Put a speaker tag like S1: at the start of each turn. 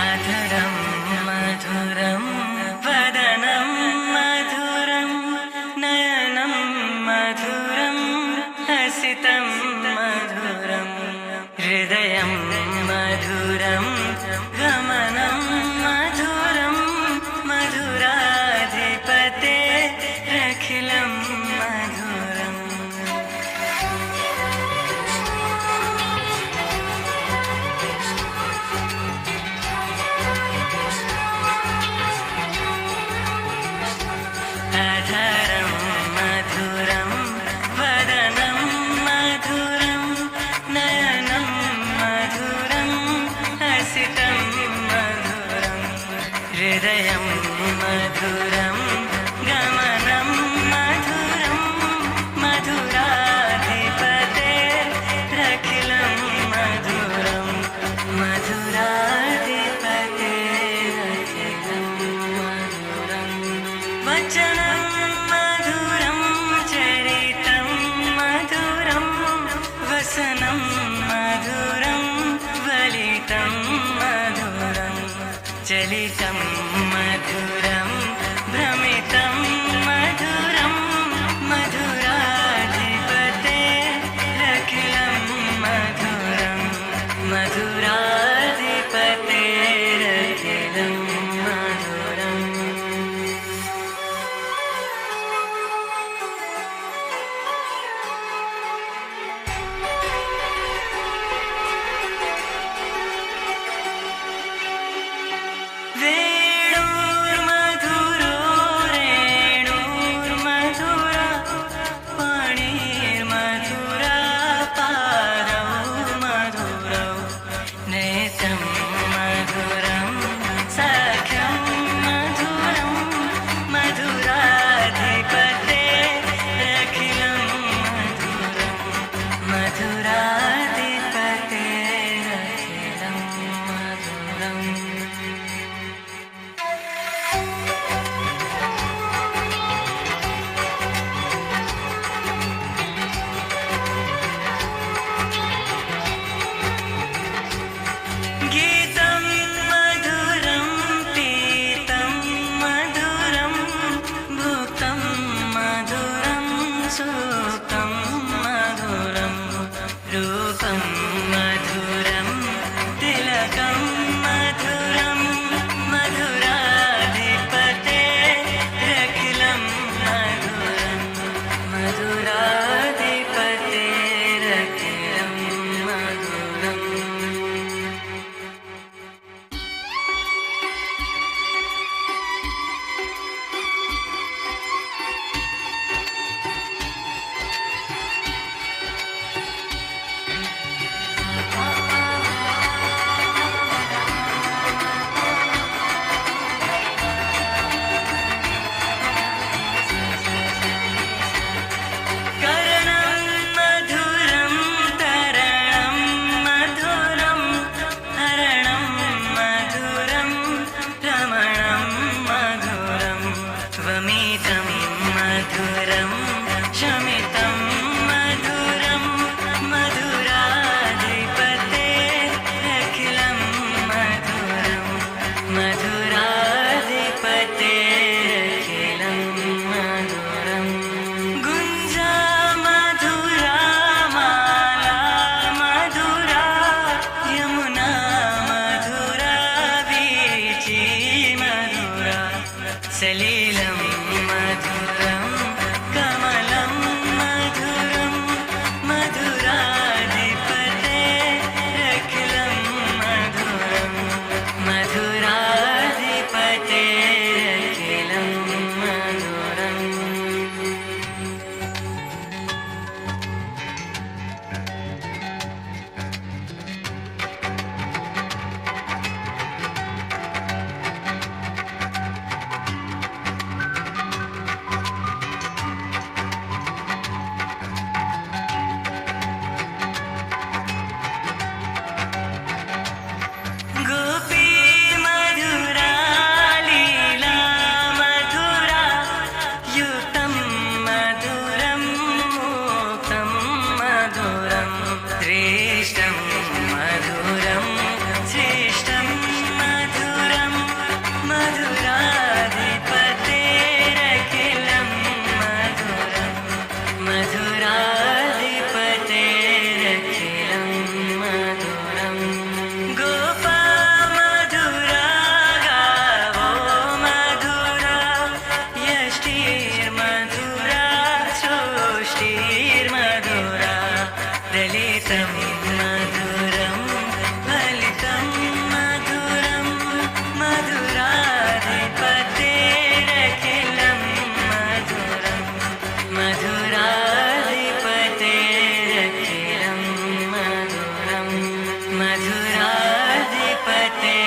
S1: अधरं मधुरं वदनं मधुरं नयनं मधुरं हसितं मधुरं हृदयं मधुरं गमनं मधुरं मधुराधिपते रखिलं मधुरम् अधरं मधुरं वदनं मधुरं नयनं मधुरं हसितं मधुरं हृदयं मधुरं गमनं मधुरं मधुराधिपते रखिलं मधुरं मधुराधिपते रखिलं मधुरं वचनं मधुरं चरितं मधुरं वसनं मधुरं वलितं मधुरं चलितं मधुरं भ्रमितं मधुरं मधुराधिपते रखिलं मधुरं मधुराधिपते रखिलं मधुरम् वेणुर्मधुरो रेणुर्मधुरा पाणिर्मधुरा पादौ मधुरौ नेत्रं मधुरं सख्यं मधुरं मधुराधिपते रखिलं मधुरं मधुराधिपते रखिलं मधुरम् गीतं मधुरं पीतं मधुरं भुक्तं मधुरं सुप्तं मधुरं रूपं मधुरं तिलकं मधुरं मधुराधिपते रखिलं मधुरं मधुराधिपते रखिलं मधुरम् करणं मधुरं तरणं मधुरं हरणं मधुरं रमणं मधुरं वमितं मधुरं शमितं मधुरं मधुराधिपते रखिलं मधुरं मधुराधिपते रखिलं मधुरम् गुञ्जा मधुरा माला मधुरा यमुना मधुरा वीची मधुरा सलीलं मधुरं कमलं मधुरं मधुराधिपते रखिलं मधुरं मधुराधिपते रखिलं मधुरम् गोपी मधुरा लीला मधुरा युक्तं मधुरं मुक्तं मधुरं श्रेष्ठं मधुरं श्रेष्ठं फलितं मधुरं फलितं मधुरं मधुराधिपतेरखिलं मधुरं मधुराधिपतेरखिलं मधुरं मधुराधिपते